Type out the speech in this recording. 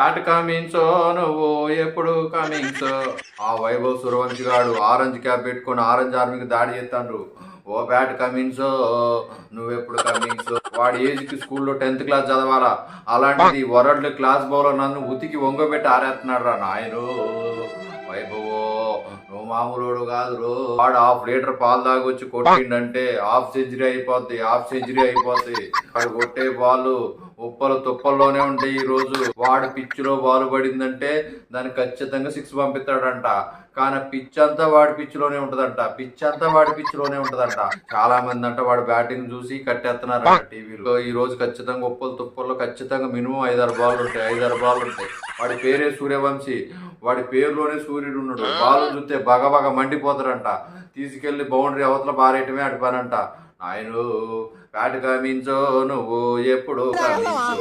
Bat కమింగ్సో నువ్వు ఎప్పుడు కమింగ్సో. ఆ వైభవ్ సూర్యవంశి గాడు ఆరెంజ్ క్యాప్ పెట్టుకొని ఆరెంజ్ ఆర్మీకి దాడి చేస్తాండ్రు. ఓ బ్యాట్ కమింగ్సో నువ్వెప్పుడు కమింగ్సో. వాడి ఏజ్ కి స్కూల్లో 10th క్లాస్ చదవాలా, అలాంటిది వరల్డ్ క్లాస్ బౌలర్ నన్ను ఉతికి వంగబెట్టి ఆరేస్తున్నాడు రా నాయను. వైభవో నువ్వు మామూలు కాదు రో. వాడు 1/2 లీటర్ పాలు తాగొచ్చి కొట్టిండంటే హాఫ్ సెంచరీ అయిపోద్ది, హాఫ్ సెంచరీ అయిపోద్ది. వాడు కొట్టే బాల్ ఉప్పలు తుప్పల్లోనే ఉంటాయి. ఈ రోజు వాడు పిచ్చిలో బాల్ పడిందంటే దానికి ఖచ్చితంగా 6 పంపిస్తాడంట. కానీ పిచ్ అంతా వాడి పిచ్చిలోనే ఉంటదంట, పిచ్ అంతా వాడి పిచ్చిలోనే ఉంటదంట. చాలా మంది అంట వాడు బ్యాటింగ్ చూసి కట్టేస్తున్నారంట టీవీలో. ఈ రోజు ఖచ్చితంగా ఉప్పలు తుప్పల్లో ఖచ్చితంగా మినిమం 5-6 బాల్ ఉంటాయి, 5-6 బాల్ ఉంటాయి. వాడి పేరే సూర్యవంశి, వాడి పేరులోనే సూర్యుడు ఉన్నాడు. బాల్ చూస్తే బగబగ మండిపోతారంట. తీసుకెళ్లి బౌండరీ అవతల బారేయటమే అడిపానంట. ఆయన బ్యాట్ కమించో నువ్వు ఎప్పుడు కమించో.